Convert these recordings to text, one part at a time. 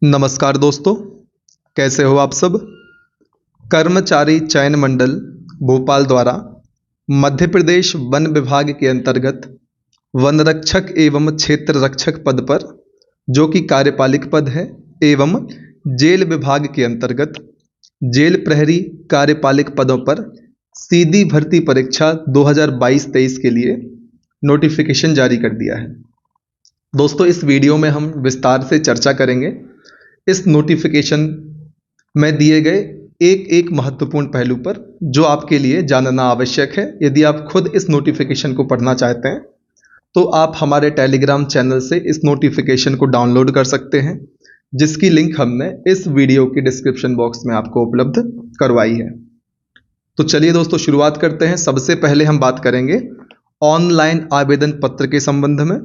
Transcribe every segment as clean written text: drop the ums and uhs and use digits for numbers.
नमस्कार दोस्तों, कैसे हो आप सब। कर्मचारी चयन मंडल भोपाल द्वारा मध्य प्रदेश वन विभाग के अंतर्गत वन रक्षक एवं क्षेत्र रक्षक पद पर, जो कि कार्यपालिक पद है, एवं जेल विभाग के अंतर्गत जेल प्रहरी कार्यपालिक पदों पर सीधी भर्ती परीक्षा 2022-23 के लिए नोटिफिकेशन जारी कर दिया है। दोस्तों, इस वीडियो में हम विस्तार से चर्चा करेंगे इस नोटिफिकेशन में दिए गए एक एक महत्वपूर्ण पहलू पर, जो आपके लिए जानना आवश्यक है। यदि आप खुद इस नोटिफिकेशन को पढ़ना चाहते हैं तो आप हमारे टेलीग्राम चैनल से इस नोटिफिकेशन को डाउनलोड कर सकते हैं, जिसकी लिंक हमने इस वीडियो के डिस्क्रिप्शन बॉक्स में आपको उपलब्ध करवाई है। तो चलिए दोस्तों, शुरुआत करते हैं। सबसे पहले हम बात करेंगे ऑनलाइन आवेदन पत्र के संबंध में।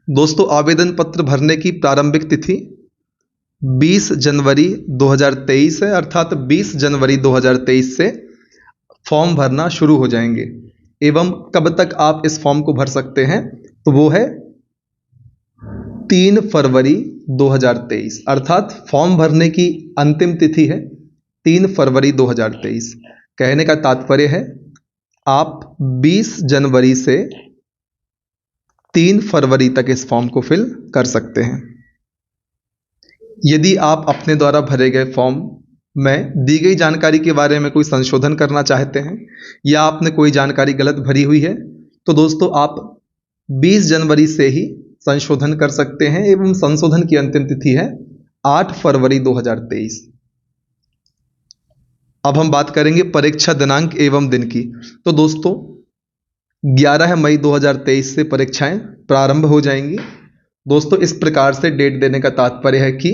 दोस्तों, आवेदन पत्र भरने की प्रारंभिक तिथि 20 जनवरी 2023 है, अर्थात 20 जनवरी 2023 से फॉर्म भरना शुरू हो जाएंगे। एवं कब तक आप इस फॉर्म को भर सकते हैं, तो वो है 3 फरवरी 2023, अर्थात फॉर्म भरने की अंतिम तिथि है 3 फरवरी 2023। कहने का तात्पर्य है आप 20 जनवरी से 3 फरवरी तक इस फॉर्म को फिल कर सकते हैं। यदि आप अपने द्वारा भरे गए फॉर्म में दी गई जानकारी के बारे में कोई संशोधन करना चाहते हैं या आपने कोई जानकारी गलत भरी हुई है, तो दोस्तों आप 20 जनवरी से ही संशोधन कर सकते हैं। एवं संशोधन की अंतिम तिथि है 8 फरवरी 2023। अब हम बात करेंगे परीक्षा दिनांक एवं दिन की। तो दोस्तों 11 मई 2023 से परीक्षाएं प्रारंभ हो जाएंगी। दोस्तों, इस प्रकार से डेट देने का तात्पर्य है कि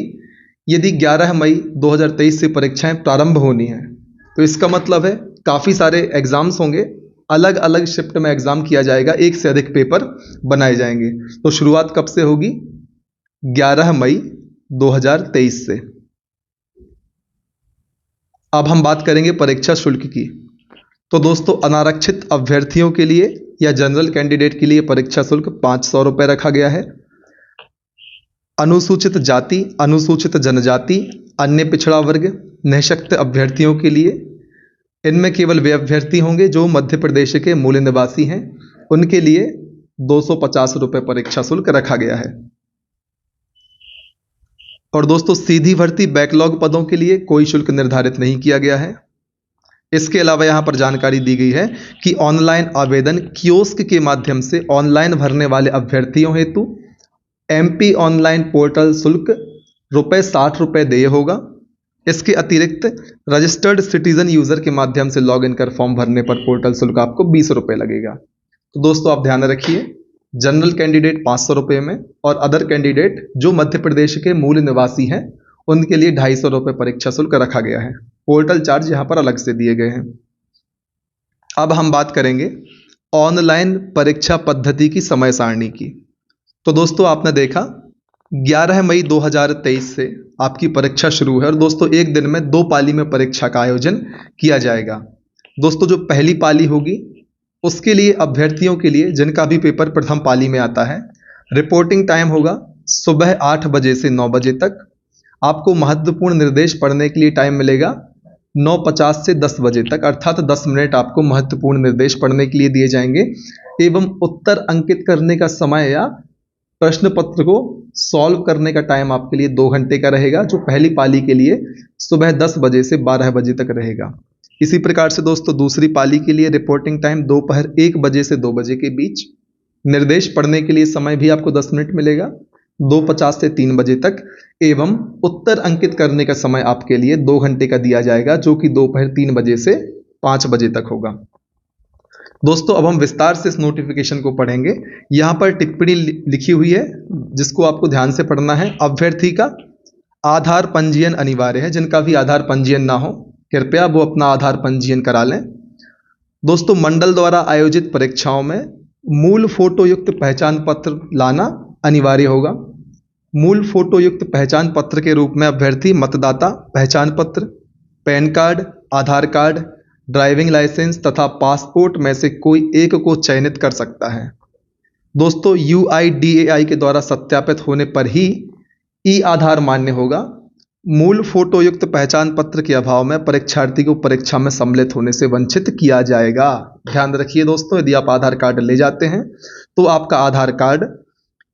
यदि 11 मई 2023 से परीक्षाएं प्रारंभ होनी है, तो इसका मतलब है काफ़ी सारे एग्जाम्स होंगे, अलग अलग शिफ्ट में एग्जाम किया जाएगा, एक से अधिक पेपर बनाए जाएंगे। तो शुरुआत कब से होगी? 11 मई 2023 से। अब हम बात करेंगे परीक्षा शुल्क की। तो दोस्तों, अनारक्षित अभ्यर्थियों के लिए या जनरल कैंडिडेट के लिए परीक्षा शुल्क 500 रुपये रखा गया है। अनुसूचित जाति, अनुसूचित जनजाति, अन्य पिछड़ा वर्ग, निःशक्त अभ्यर्थियों के लिए, इनमें केवल वे अभ्यर्थी होंगे जो मध्य प्रदेश के मूल निवासी हैं, उनके लिए 250 रुपये परीक्षा शुल्क रखा गया है। और दोस्तों, सीधी भर्ती बैकलॉग पदों के लिए कोई शुल्क निर्धारित नहीं किया गया है। इसके अलावा यहाँ पर जानकारी दी गई है कि ऑनलाइन आवेदन कियोस्क के माध्यम से ऑनलाइन भरने वाले अभ्यर्थियों हेतु MP ऑनलाइन पोर्टल शुल्क ₹60 देय होगा। इसके अतिरिक्त रजिस्टर्ड सिटीजन यूजर के माध्यम से लॉगिन कर फॉर्म भरने पर पोर्टल शुल्क आपको 20 रुपये लगेगा। तो दोस्तों आप ध्यान रखिए, जनरल कैंडिडेट 500 रुपये में और अदर कैंडिडेट जो मध्य प्रदेश के मूल निवासी हैं उनके लिए 250 रुपये परीक्षा शुल्क रखा गया है। पोर्टल चार्ज यहाँ पर अलग से दिए गए हैं। अब हम बात करेंगे ऑनलाइन परीक्षा पद्धति की समय सारणी की। तो दोस्तों आपने देखा 11 मई 2023 से आपकी परीक्षा शुरू है और दोस्तों एक दिन में 2 पाली में परीक्षा का आयोजन किया जाएगा। दोस्तों जो पहली पाली होगी उसके लिए अभ्यर्थियों के लिए जिनका भी पेपर प्रथम पाली में आता है, रिपोर्टिंग टाइम होगा सुबह 8 बजे से 9 बजे तक। आपको महत्वपूर्ण निर्देश पढ़ने के लिए टाइम मिलेगा 9:50 से 10 बजे तक, अर्थात 10 मिनट आपको महत्वपूर्ण निर्देश पढ़ने के लिए दिए जाएंगे। एवं उत्तर अंकित करने का समय या प्रश्न पत्र को सॉल्व करने का टाइम आपके लिए 2 घंटे का रहेगा, जो पहली पाली के लिए सुबह 10 बजे से 12 बजे तक रहेगा। इसी प्रकार से दोस्तों दूसरी पाली के लिए रिपोर्टिंग टाइम दोपहर 1 बजे से 2 बजे के बीच। निर्देश पढ़ने के लिए समय भी आपको 10 मिनट मिलेगा 2:50 से 3 बजे तक। एवं उत्तर अंकित करने का समय आपके लिए 2 घंटे का दिया जाएगा, जो कि दोपहर 3 बजे से 5 बजे तक होगा। दोस्तों अब हम विस्तार से इस नोटिफिकेशन को पढ़ेंगे। यहाँ पर टिप्पणी लिखी हुई है जिसको आपको ध्यान से पढ़ना है। अभ्यर्थी का आधार पंजीयन अनिवार्य है। जिनका भी आधार पंजीयन ना हो कृपया वो अपना आधार पंजीयन करा लें। दोस्तों मंडल द्वारा आयोजित परीक्षाओं में मूल फोटो युक्त पहचान पत्र लाना अनिवार्य होगा। मूल फोटो युक्त पहचान पत्र के रूप में अभ्यर्थी मतदाता पहचान पत्र, पैन कार्ड, आधार कार्ड, ड्राइविंग लाइसेंस तथा पासपोर्ट में से कोई एक को चयनित कर सकता है। दोस्तों UIDAI के द्वारा सत्यापित होने पर ही ई आधार मान्य होगा। मूल फोटो युक्त पहचान पत्र के अभाव में परीक्षार्थी को परीक्षा में सम्मिलित होने से वंचित किया जाएगा। ध्यान रखिए दोस्तों, यदि आप आधार कार्ड ले जाते हैं तो आपका आधार कार्ड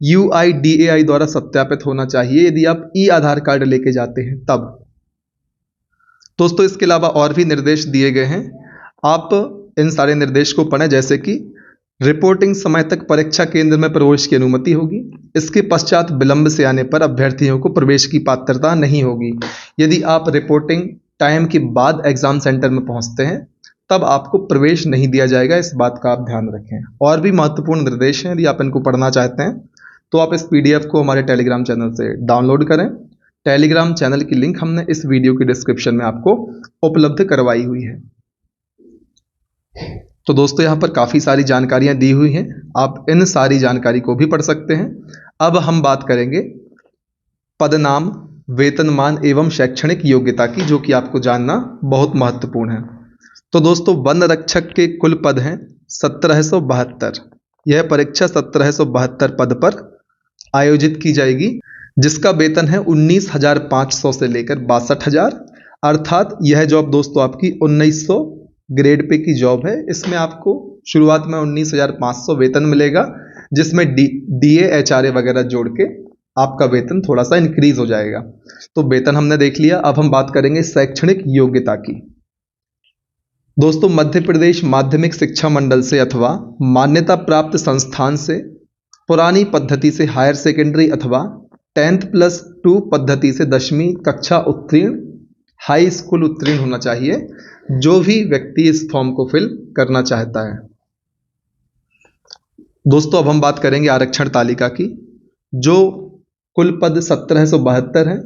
UIDAI द्वारा सत्यापित होना चाहिए, यदि आप ई आधार कार्ड लेके जाते हैं तब। दोस्तों इसके अलावा और भी निर्देश दिए गए हैं, आप इन सारे निर्देश को पढ़ें। जैसे कि रिपोर्टिंग समय तक परीक्षा केंद्र में प्रवेश की अनुमति होगी। इसके पश्चात विलंब से आने पर अभ्यर्थियों को प्रवेश की पात्रता नहीं होगी। यदि आप रिपोर्टिंग टाइम के बाद एग्जाम सेंटर में पहुंचते हैं तब आपको प्रवेश नहीं दिया जाएगा, इस बात का आप ध्यान रखें। और भी महत्वपूर्ण निर्देश हैं, यदि आप इनको पढ़ना चाहते हैं तो आप इस PDF को हमारे टेलीग्राम चैनल से डाउनलोड करें। टेलीग्राम चैनल की लिंक हमने इस वीडियो के डिस्क्रिप्शन में आपको उपलब्ध करवाई हुई है। तो दोस्तों यहाँ पर काफ़ी सारी जानकारियाँ दी हुई हैं, आप इन सारी जानकारी को भी पढ़ सकते हैं। अब हम बात करेंगे पदनाम, वेतनमान एवं शैक्षणिक योग्यता की, जो कि आपको जानना बहुत महत्वपूर्ण है। तो दोस्तों वन रक्षक के कुल पद हैं 1772। यह परीक्षा 1772 पद पर आयोजित की जाएगी, जिसका वेतन है 19,500 से लेकर 62,000। अर्थात यह जॉब दोस्तों आपकी 1900 ग्रेड पे की जॉब है। इसमें आपको शुरुआत में 19,500 वेतन मिलेगा, जिसमें DA HRA वगैरह जोड़ के आपका वेतन थोड़ा सा इंक्रीज हो जाएगा। तो वेतन हमने देख लिया। अब हम बात करेंगे शैक्षणिक योग्यता की। दोस्तों मध्य प्रदेश माध्यमिक शिक्षा मंडल से अथवा मान्यता प्राप्त संस्थान से पुरानी पद्धति से हायर सेकेंडरी अथवा 10th+2 पद्धति से 10वीं कक्षा उत्तीर्ण, हाई स्कूल उत्तीर्ण होना चाहिए, जो भी व्यक्ति इस फॉर्म को फिल करना चाहता है। दोस्तों अब हम बात करेंगे आरक्षण तालिका की। जो कुल पद 1772 हैं,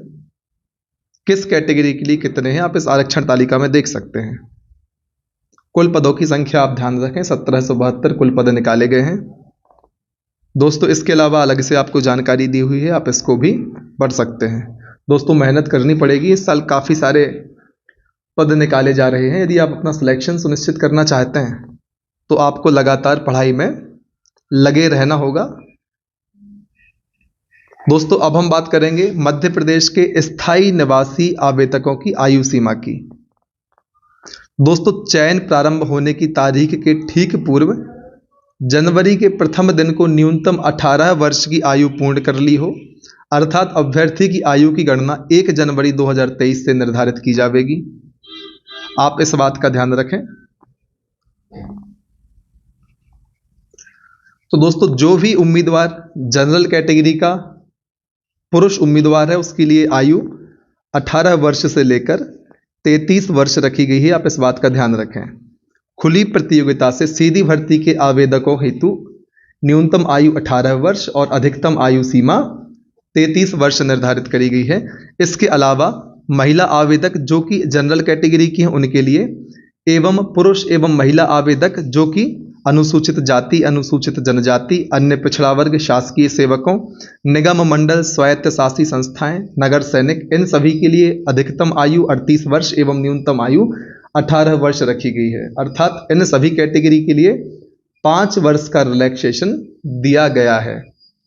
किस कैटेगरी के लिए कितने हैं आप इस आरक्षण तालिका में देख सकते हैं। कुल पदों की संख्या आप ध्यान रखें, 1772 कुल पद निकाले गए हैं। दोस्तों इसके अलावा अलग से आपको जानकारी दी हुई है, आप इसको भी पढ़ सकते हैं। दोस्तों मेहनत करनी पड़ेगी, इस साल काफ़ी सारे पद निकाले जा रहे हैं। यदि आप अपना सिलेक्शन सुनिश्चित करना चाहते हैं तो आपको लगातार पढ़ाई में लगे रहना होगा। दोस्तों अब हम बात करेंगे मध्य प्रदेश के स्थायी निवासी आवेदकों की आयु सीमा की। दोस्तों चयन प्रारंभ होने की तारीख के ठीक पूर्व जनवरी के प्रथम दिन को न्यूनतम 18 वर्ष की आयु पूर्ण कर ली हो, अर्थात अभ्यर्थी की आयु की गणना 1 जनवरी 2023 से निर्धारित की जाएगी। आप इस बात का ध्यान रखें। तो दोस्तों जो भी उम्मीदवार जनरल कैटेगरी का पुरुष उम्मीदवार है उसके लिए आयु 18 वर्ष से लेकर 33 वर्ष रखी गई है, आप इस बात का ध्यान रखें। खुली प्रतियोगिता से सीधी भर्ती के आवेदकों हेतु न्यूनतम आयु 18 वर्ष और अधिकतम आयु सीमा 33 वर्ष निर्धारित करी गई है। इसके अलावा महिला आवेदक जो कि जनरल कैटेगरी की हैं उनके लिए, एवं पुरुष एवं महिला आवेदक जो कि अनुसूचित जाति, अनुसूचित जनजाति, अन्य पिछड़ा वर्ग, शासकीय सेवकों, निगम मंडल, स्वायत्तशासी संस्थाएं, नगर सैनिक, इन सभी के लिए अधिकतम आयु 38 वर्ष एवं न्यूनतम आयु 18 वर्ष रखी गई है। अर्थात इन सभी कैटेगरी के लिए 5 वर्ष का रिलैक्सेशन दिया गया है।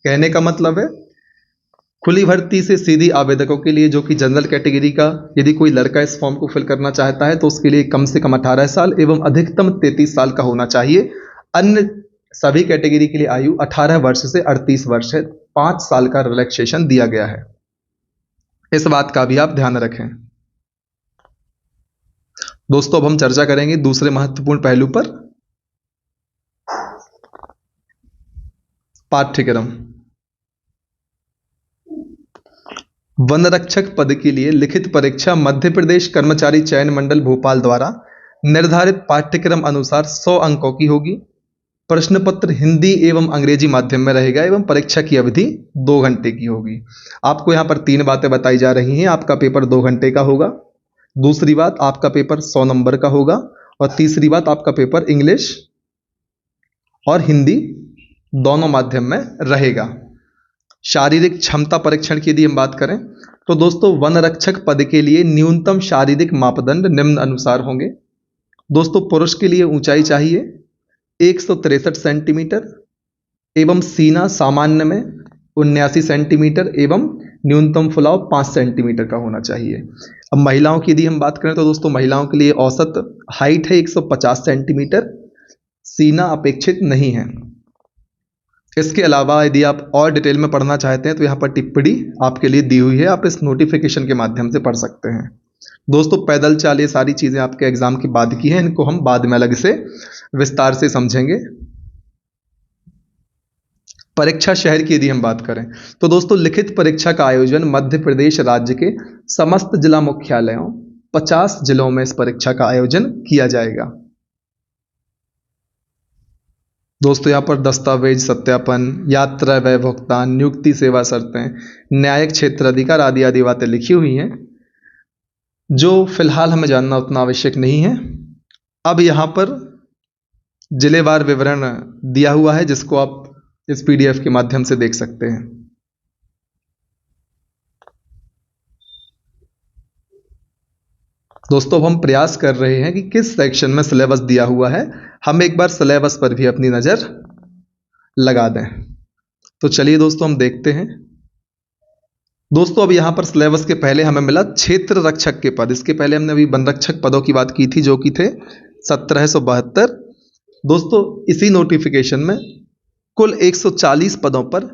कहने का मतलब है खुली भर्ती से सीधी आवेदकों के लिए जो कि जनरल कैटेगरी का, यदि कोई लड़का इस फॉर्म को फिल करना चाहता है तो उसके लिए कम से कम 18 साल एवं अधिकतम 33 साल का होना चाहिए। अन्य सभी कैटेगरी के लिए आयु 18 वर्ष से 38 वर्ष है। 5 साल का रिलैक्सेशन दिया गया है, इस बात का भी आप ध्यान रखें। दोस्तों अब हम चर्चा करेंगे दूसरे महत्वपूर्ण पहलू पर, पाठ्यक्रम। वन रक्षक पद के लिए लिखित परीक्षा मध्य प्रदेश कर्मचारी चयन मंडल भोपाल द्वारा निर्धारित पाठ्यक्रम अनुसार 100 अंकों की होगी। प्रश्न पत्र हिंदी एवं अंग्रेजी माध्यम में रहेगा एवं परीक्षा की अवधि 2 घंटे की होगी। आपको यहाँ पर 3 बातें बताई जा रही हैं। आपका पेपर 2 घंटे का होगा, दूसरी बात आपका पेपर 100 नंबर का होगा, और तीसरी बात आपका पेपर इंग्लिश और हिंदी दोनों माध्यम में रहेगा। शारीरिक क्षमता परीक्षण की यदि हम बात करें तो दोस्तों वन रक्षक पद के लिए न्यूनतम शारीरिक मापदंड निम्न अनुसार होंगे। दोस्तों पुरुष के लिए ऊंचाई चाहिए 163 सेंटीमीटर एवं सीना सामान्य में 79 सेंटीमीटर एवं न्यूनतम फुलाव 5 सेंटीमीटर का होना चाहिए। अब महिलाओं की यदि हम बात करें तो दोस्तों महिलाओं के लिए औसत हाइट है 150 सेंटीमीटर, सीना अपेक्षित नहीं है। इसके अलावा यदि आप और डिटेल में पढ़ना चाहते हैं तो यहाँ पर टिप्पणी आपके लिए दी हुई है, आप इस नोटिफिकेशन के माध्यम से पढ़ सकते हैं। दोस्तों पैदल चाल ये सारी चीज़ें आपके एग्जाम के बाद की हैं, इनको हम बाद में अलग से विस्तार से समझेंगे। परीक्षा शहर की यदि हम बात करें तो दोस्तों लिखित परीक्षा का आयोजन मध्य प्रदेश राज्य के समस्त जिला मुख्यालयों 50 जिलों में इस परीक्षा का आयोजन किया जाएगा। दोस्तों यहाँ पर दस्तावेज सत्यापन, यात्रा व्यय भुगतान, नियुक्ति सेवा शर्तें, न्यायिक क्षेत्र अधिकार आदि आदि बातें लिखी हुई हैं, जो फिलहाल हमें जानना उतना आवश्यक नहीं है। अब यहाँ पर जिलेवार विवरण दिया हुआ है जिसको आप इस पीडीएफ के माध्यम से देख सकते हैं। दोस्तों अब हम प्रयास कर रहे हैं कि किस सेक्शन में सिलेबस दिया हुआ है, हम एक बार सिलेबस पर भी अपनी नज़र लगा दें। तो चलिए दोस्तों हम देखते हैं। दोस्तों अब यहाँ पर सिलेबस के पहले हमें मिला क्षेत्र रक्षक के पद। इसके पहले हमने अभी वन रक्षक पदों की बात की थी जो कि थे 1772। दोस्तों इसी नोटिफिकेशन में कुल 140 पदों पर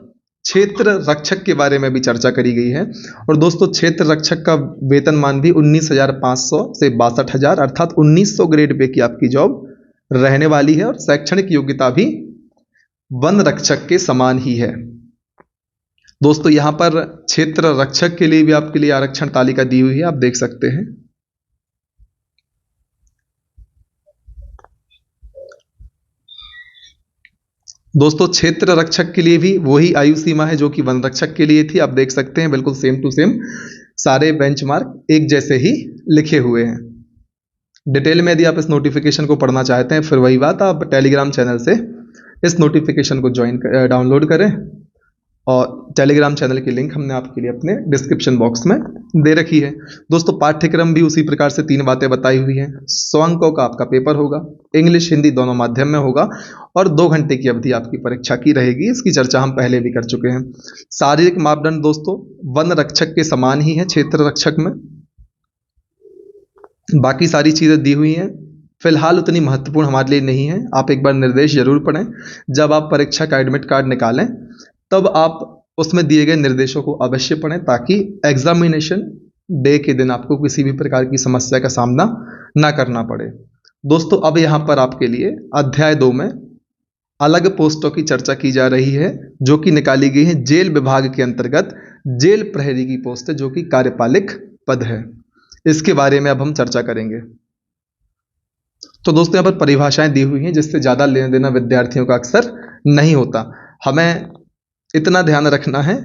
क्षेत्र रक्षक के बारे में भी चर्चा करी गई है। और दोस्तों क्षेत्र रक्षक का वेतनमान भी 19,500 से 62,000 अर्थात 1900 ग्रेड पे की आपकी जॉब रहने वाली है। और शैक्षणिक योग्यता भी वन रक्षक के समान ही है। दोस्तों यहाँ पर क्षेत्र रक्षक के लिए भी आपके लिए आरक्षण तालिका दी हुई है, आप देख सकते हैं। दोस्तों क्षेत्र रक्षक के लिए भी वही आयु सीमा है जो कि वन रक्षक के लिए थी, आप देख सकते हैं बिल्कुल सेम टू सेम सारे बेंचमार्क एक जैसे ही लिखे हुए हैं। डिटेल में यदि आप इस नोटिफिकेशन को पढ़ना चाहते हैं फिर वही बात, आप टेलीग्राम चैनल से इस नोटिफिकेशन को डाउनलोड करें और टेलीग्राम चैनल की लिंक हमने आपके लिए अपने डिस्क्रिप्शन बॉक्स में दे रखी है। दोस्तों पाठ्यक्रम भी उसी प्रकार से 3 बातें बताई हुई हैं। 100 अंकों का आपका पेपर होगा, इंग्लिश हिंदी दोनों माध्यम में होगा और 2 घंटे की अवधि आपकी परीक्षा की रहेगी। इसकी चर्चा हम पहले भी कर चुके हैं। शारीरिक मापदंड दोस्तों वन रक्षक के समान ही है क्षेत्र रक्षक में, बाकी सारी चीज़ें दी हुई हैं, फिलहाल उतनी महत्वपूर्ण हमारे लिए नहीं है। आप एक बार निर्देश जरूर पढ़ें, जब आप परीक्षा का एडमिट कार्ड निकालें तब आप उसमें दिए गए निर्देशों को अवश्य पढ़ें ताकि एग्जामिनेशन डे के दिन आपको किसी भी प्रकार की समस्या का सामना ना करना पड़े। दोस्तों अब यहाँ पर आपके लिए अध्याय 2 में अलग पोस्टों की चर्चा की जा रही है जो कि निकाली गई है जेल विभाग के अंतर्गत जेल प्रहरी की पोस्ट है जो कि कार्यपालिक पद है। इसके बारे में अब हम चर्चा करेंगे। तो दोस्तों यहाँ पर परिभाषाएं दी हुई हैं जिससे ज़्यादा लेना देना विद्यार्थियों का अक्सर नहीं होता। हमें इतना ध्यान रखना है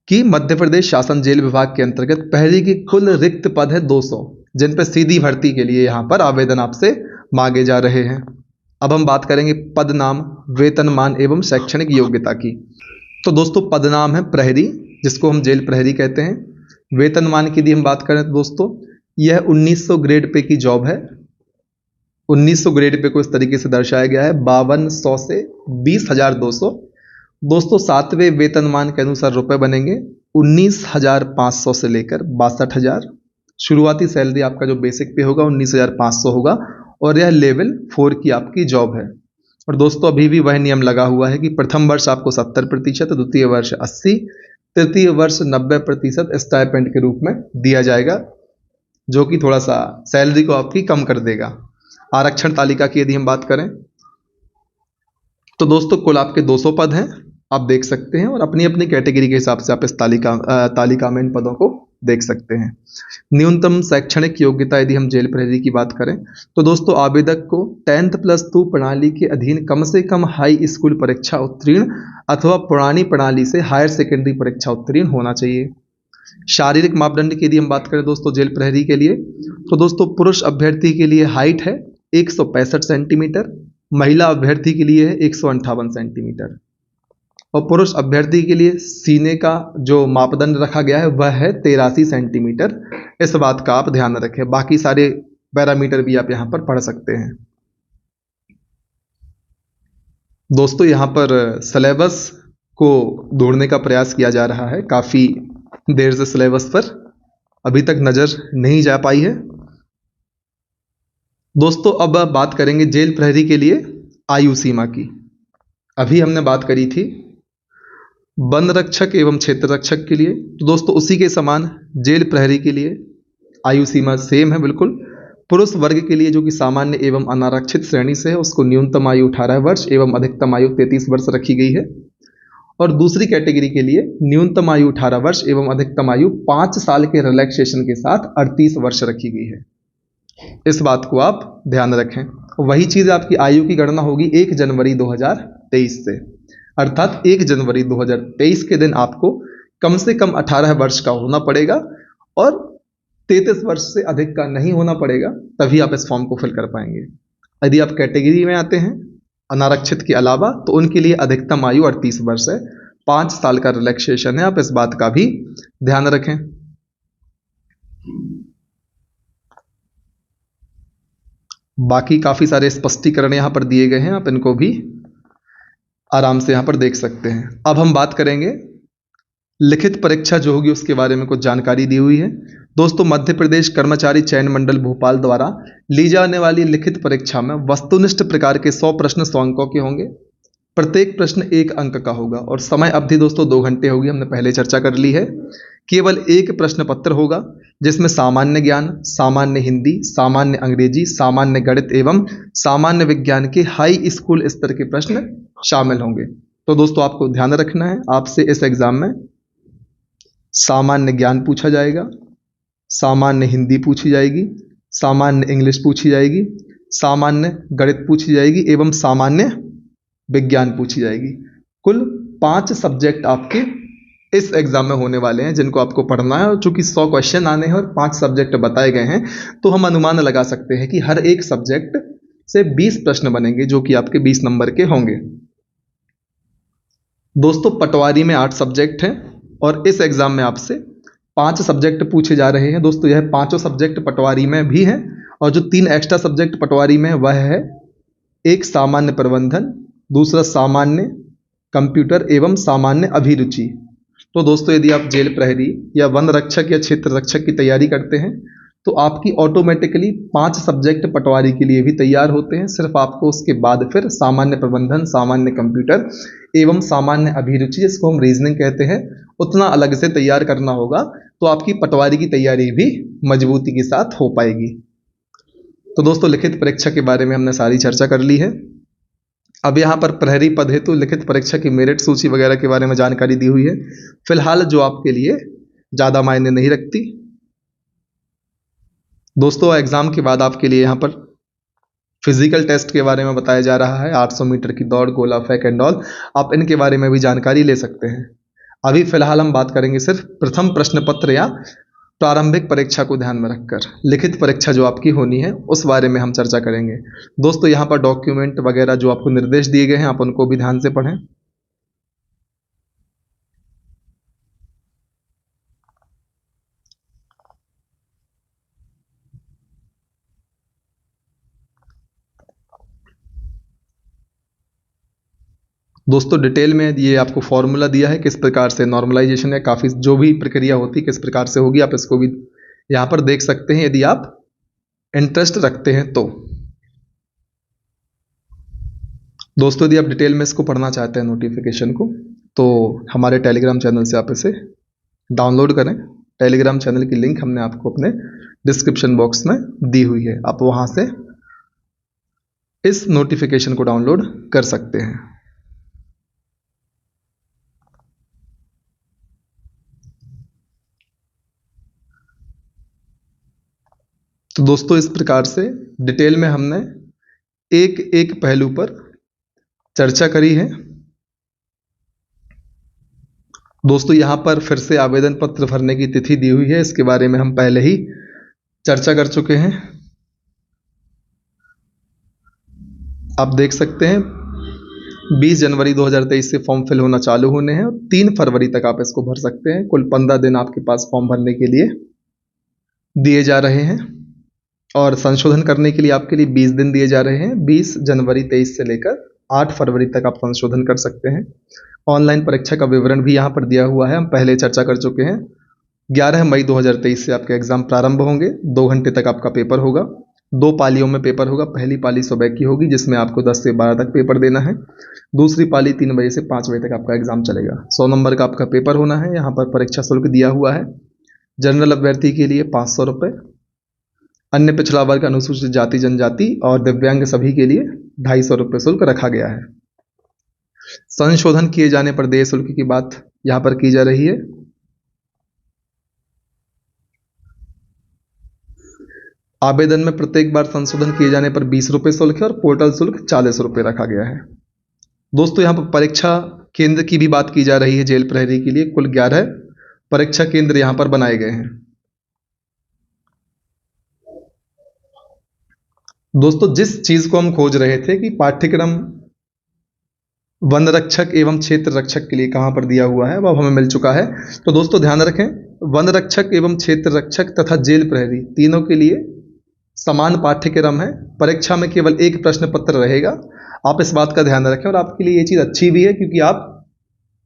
कि मध्य प्रदेश शासन जेल विभाग के अंतर्गत प्रहरी की कुल रिक्त पद है 200, जिन पर सीधी भर्ती के लिए यहाँ पर आवेदन आपसे मांगे जा रहे हैं। अब हम बात करेंगे पद नाम, वेतनमान एवं शैक्षणिक योग्यता की। तो दोस्तों पद नाम है प्रहरी, जिसको हम जेल प्रहरी कहते हैं। वेतनमान की यदि हम बात करें तो दोस्तों यह 1900 ग्रेड पे की जॉब है। 1900 ग्रेड पे को इस तरीके से दर्शाया गया है 5200 से 20,200। दोस्तों 7वें वेतनमान के अनुसार रुपए बनेंगे 19,500 से लेकर 62,000। शुरुआती सैलरी आपका जो बेसिक पे होगा 19,500 होगा और यह लेवल 4 की आपकी जॉब है। और दोस्तों अभी भी वह नियम लगा हुआ है कि प्रथम वर्ष आपको 70%, द्वितीय वर्ष 80%, तृतीय वर्ष 90% स्टाइपेंड के रूप में दिया जाएगा, जो कि थोड़ा सा सैलरी को आपकी कम कर देगा। आरक्षण तालिका की यदि हम बात करें तो दोस्तों कुल आपके 200 पद हैं, आप देख सकते हैं, और अपनी अपनी कैटेगरी के हिसाब से आप इस तालिका में इन पदों को देख सकते हैं। न्यूनतम शैक्षणिक योग्यता यदि हम जेल प्रहरी की बात करें तो दोस्तों आवेदक को 10+2 प्रणाली के अधीन कम से कम हाई स्कूल परीक्षा उत्तीर्ण अथवा पुरानी प्रणाली से हायर सेकेंडरी परीक्षा उत्तीर्ण होना चाहिए। शारीरिक मापदंड की यदि हम बात करें दोस्तों जेल प्रहरी के लिए तो दोस्तों पुरुष अभ्यर्थी के लिए हाइट है 165 सेंटीमीटर, महिला अभ्यर्थी के लिए है 158 सेंटीमीटर, और पुरुष अभ्यर्थी के लिए सीने का जो मापदंड रखा गया है वह है 83 सेंटीमीटर। इस बात का आप ध्यान रखें, बाकी सारे पैरामीटर भी आप यहाँ पर पढ़ सकते हैं। दोस्तों यहाँ पर सिलेबस को दौड़ने का प्रयास किया जा रहा है। काफ़ी देर से सिलेबस पर अभी तक नज़र नहीं जा पाई है। दोस्तों अब बात करेंगे जेल प्रहरी के लिए आयु सीमा की। अभी हमने बात करी थी वन रक्षक एवं क्षेत्र रक्षक के लिए, तो दोस्तों उसी के समान जेल प्रहरी के लिए आयु सीमा सेम है बिल्कुल। पुरुष वर्ग के लिए जो कि सामान्य एवं अनारक्षित श्रेणी से है, उसको न्यूनतम आयु 18 वर्ष एवं अधिकतम आयु 33 वर्ष रखी गई है। और दूसरी कैटेगरी के लिए न्यूनतम आयु 18 वर्ष एवं अधिकतम आयु 5 साल के रिलैक्सेशन के साथ 38 वर्ष रखी गई है। इस बात को आप ध्यान रखें। वही चीज़ आपकी आयु की गणना होगी 1 जनवरी 2023 से, अर्थात 1 जनवरी 2023 के दिन आपको कम से कम 18 वर्ष का होना पड़ेगा और 33 वर्ष से अधिक का नहीं होना पड़ेगा, तभी आप इस फॉर्म को फिल कर पाएंगे। यदि आप कैटेगरी में आते हैं अनारक्षित के अलावा, तो उनके लिए अधिकतम आयु 38 वर्ष है, 5 साल का रिलैक्सेशन है। आप इस बात का भी ध्यान रखें। बाकी काफ़ी सारे स्पष्टीकरण यहाँ पर दिए गए हैं, आप इनको भी आराम से यहाँ पर देख सकते हैं। अब हम बात करेंगे लिखित परीक्षा जो होगी उसके बारे में कुछ जानकारी दी हुई है। दोस्तों मध्य प्रदेश कर्मचारी चयन मंडल भोपाल द्वारा ली जाने वाली लिखित परीक्षा में वस्तुनिष्ठ प्रकार के 100 प्रश्न 100 अंकों के होंगे। प्रत्येक प्रश्न 1 अंक का होगा और समय अवधि दोस्तों 2 घंटे होगी, हमने पहले चर्चा कर ली है। केवल एक प्रश्न पत्र होगा जिसमें सामान्य ज्ञान, सामान्य हिंदी, सामान्य अंग्रेजी, सामान्य गणित एवं सामान्य विज्ञान के हाई स्कूल स्तर के प्रश्न शामिल होंगे। तो दोस्तों आपको ध्यान रखना है, आपसे इस एग्जाम में सामान्य ज्ञान पूछा जाएगा, सामान्य हिंदी पूछी जाएगी, सामान्य इंग्लिश पूछी जाएगी, सामान्य गणित पूछी जाएगी एवं सामान्य विज्ञान पूछी जाएगी। कुल 5 सब्जेक्ट आपके इस एग्जाम में होने वाले हैं जिनको आपको पढ़ना है। और चूंकि 100 क्वेश्चन आने हैं और 5 सब्जेक्ट बताए गए हैं, तो हम अनुमान लगा सकते हैं कि हर एक सब्जेक्ट से 20 प्रश्न बनेंगे जो कि आपके 20 नंबर के होंगे। दोस्तों पटवारी में 8 सब्जेक्ट हैं और इस एग्जाम में आपसे 5 सब्जेक्ट पूछे जा रहे हैं। दोस्तों यह 5 सब्जेक्ट पटवारी में भी हैं और जो 3 एक्स्ट्रा सब्जेक्ट पटवारी में वह है एक सामान्य प्रबंधन, दूसरा सामान्य कंप्यूटर एवं सामान्य अभिरुचि। तो दोस्तों यदि आप जेल प्रहरी या वन रक्षक या क्षेत्र रक्षक की तैयारी करते हैं तो आपकी ऑटोमेटिकली 5 सब्जेक्ट पटवारी के लिए भी तैयार होते हैं। सिर्फ आपको उसके बाद फिर सामान्य प्रबंधन, सामान्य कंप्यूटर एवं सामान्य अभिरुचि, जिसको हम रीजनिंग कहते हैं, उतना अलग से तैयार करना होगा, तो आपकी पटवारी की तैयारी भी मजबूती के साथ हो पाएगी। तो दोस्तों लिखित परीक्षा के बारे में हमने सारी चर्चा कर ली है। अब यहाँ पर प्रहरी पद हेतु लिखित परीक्षा की मेरिट सूची वगैरह के बारे में जानकारी दी हुई है, फिलहाल जो आपके लिए ज़्यादा मायने नहीं रखती। दोस्तों एग्जाम के बाद आपके लिए यहाँ पर फिजिकल टेस्ट के बारे में बताया जा रहा है, 800 मीटर की दौड़, गोला फेंक एंड ऑल, आप इनके बारे में भी जानकारी ले सकते हैं। अभी फिलहाल हम बात करेंगे सिर्फ प्रथम प्रश्न पत्र या प्रारंभिक परीक्षा को ध्यान में रखकर लिखित परीक्षा जो आपकी होनी है उस बारे में हम चर्चा करेंगे। दोस्तों यहाँ पर डॉक्यूमेंट वगैरह जो आपको निर्देश दिए गए हैं आप उनको भी ध्यान से पढ़ें। दोस्तों डिटेल में ये आपको फॉर्मूला दिया है किस प्रकार से नॉर्मलाइजेशन या काफ़ी जो भी प्रक्रिया होती है किस प्रकार से होगी, आप इसको भी यहाँ पर देख सकते हैं यदि आप इंटरेस्ट रखते हैं तो। दोस्तों यदि आप डिटेल में इसको पढ़ना चाहते हैं नोटिफिकेशन को, तो हमारे टेलीग्राम चैनल से आप इसे डाउनलोड करें। टेलीग्राम चैनल की लिंक हमने आपको अपने डिस्क्रिप्शन बॉक्स में दी हुई है, आप वहाँ से इस नोटिफिकेशन को डाउनलोड कर सकते हैं। तो दोस्तों इस प्रकार से डिटेल में हमने एक एक पहलू पर चर्चा करी है। दोस्तों यहाँ पर फिर से आवेदन पत्र भरने की तिथि दी हुई है, इसके बारे में हम पहले ही चर्चा कर चुके हैं। आप देख सकते हैं 20 जनवरी 2023 से फॉर्म फिल होना चालू होने हैं और 3 फरवरी तक आप इसको भर सकते हैं। कुल 15 दिन आपके पास फॉर्म भरने के लिए दिए जा रहे हैं और संशोधन करने के लिए आपके लिए 20 दिन दिए जा रहे हैं। 20 जनवरी 23 से लेकर 8 फरवरी तक आप संशोधन कर सकते हैं। ऑनलाइन परीक्षा का विवरण भी यहाँ पर दिया हुआ है, हम पहले चर्चा कर चुके हैं। 11 मई 2023 से आपके एग्ज़ाम प्रारंभ होंगे। 2 घंटे तक आपका पेपर होगा। 2 पालियों में पेपर होगा। पहली पाली सुबह की होगी जिसमें आपको 10 से 12 तक पेपर देना है। दूसरी पाली 3 बजे से 5 बजे तक आपका एग्ज़ाम चलेगा। 100 नंबर का आपका पेपर होना है। यहाँ पर परीक्षा शुल्क दिया हुआ है। जनरल अभ्यर्थी के लिए 500 रुपये, अन्य पिछड़ा वर्ग, अनुसूचित जाति जनजाति और दिव्यांग सभी के लिए 250 रुपये शुल्क रखा गया है। संशोधन किए जाने पर देय शुल्क की बात यहाँ पर की जा रही है। आवेदन में प्रत्येक बार संशोधन किए जाने पर 20 रुपये शुल्क है और पोर्टल शुल्क 40 रुपये रखा गया है। दोस्तों यहाँ पर परीक्षा केंद्र की भी बात की जा रही है। जेल प्रहरी के लिए कुल 11 परीक्षा केंद्र यहाँ पर बनाए गए हैं। दोस्तों जिस चीज को हम खोज रहे थे कि पाठ्यक्रम वन रक्षक एवं क्षेत्र रक्षक के लिए कहाँ पर दिया हुआ है, वह हमें मिल चुका है। तो दोस्तों ध्यान रखें, वन रक्षक एवं क्षेत्र रक्षक तथा जेल प्रहरी तीनों के लिए समान पाठ्यक्रम है। परीक्षा में केवल एक प्रश्न पत्र रहेगा। आप इस बात का ध्यान रखें और आपके लिए ये चीज़ अच्छी भी है क्योंकि आप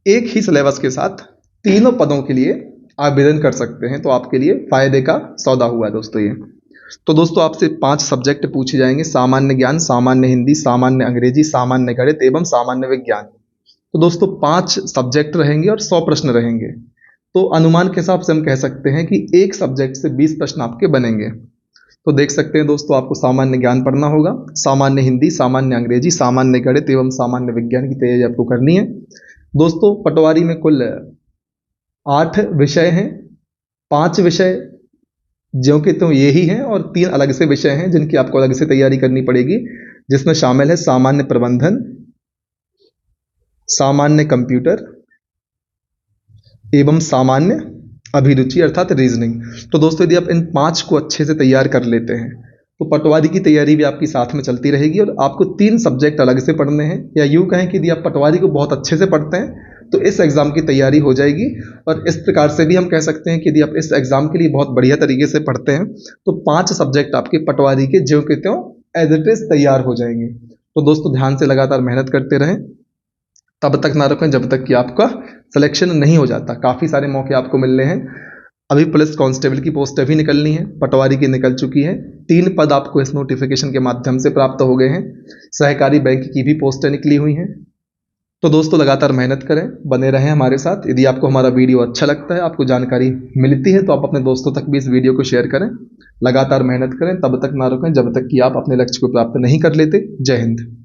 एक ही सिलेबस के साथ तीनों पदों के लिए आवेदन कर सकते हैं। तो आपके लिए फायदे का सौदा हुआ है दोस्तों ये। तो दोस्तों आपसे 5 सब्जेक्ट पूछे जाएंगे: सामान्य ज्ञान, सामान्य हिंदी, सामान्य अंग्रेजी, सामान्य गणित एवं सामान्य विज्ञान। तो दोस्तों 5 सब्जेक्ट रहेंगे और 100 प्रश्न रहेंगे। तो अनुमान के हिसाब से हम कह सकते हैं कि एक सब्जेक्ट से 20 प्रश्न आपके बनेंगे। तो देख सकते हैं दोस्तों, आपको सामान्य ज्ञान पढ़ना होगा, सामान्य हिंदी, सामान्य अंग्रेजी, सामान्य गणित एवं सामान्य विज्ञान की तैयारी आपको करनी है। दोस्तों पटवारी में कुल 8 विषय हैं। 5 विषय ज्यों के त्यों ये ही हैं और 3 अलग से विषय हैं जिनकी आपको अलग से तैयारी करनी पड़ेगी, जिसमें शामिल है सामान्य प्रबंधन, सामान्य कंप्यूटर एवं सामान्य अभिरुचि अर्थात रीजनिंग। तो दोस्तों यदि आप इन 5 को अच्छे से तैयार कर लेते हैं तो पटवारी की तैयारी भी आपकी साथ में चलती रहेगी और आपको 3 सब्जेक्ट अलग से पढ़ने हैं। या यूँ कहें कि यदि आप पटवारी को बहुत अच्छे से पढ़ते हैं तो इस एग्ज़ाम की तैयारी हो जाएगी। और इस प्रकार से भी हम कह सकते हैं कि यदि आप इस एग्ज़ाम के लिए बहुत बढ़िया तरीके से पढ़ते हैं तो 5 सब्जेक्ट आपके पटवारी के ज्यों के त्यों एज इट इज़ तैयार हो जाएंगे। तो दोस्तों ध्यान से लगातार मेहनत करते रहें, तब तक ना रुकें जब तक कि आपका सिलेक्शन नहीं हो जाता। काफ़ी सारे मौके आपको मिल रहे हैं। अभी पुलिस कांस्टेबल की पोस्ट भी निकलनी है, पटवारी की निकल चुकी है, 3 पद आपको इस नोटिफिकेशन के माध्यम से प्राप्त हो गए हैं। सहकारी बैंक की भी पोस्टें निकली हुई हैं। तो दोस्तों लगातार मेहनत करें, बने रहें हमारे साथ। यदि आपको हमारा वीडियो अच्छा लगता है, आपको जानकारी मिलती है, तो आप अपने दोस्तों तक भी इस वीडियो को शेयर करें। लगातार मेहनत करें, तब तक ना रुकें जब तक कि आप अपने लक्ष्य को प्राप्त नहीं कर लेते। जय हिंद।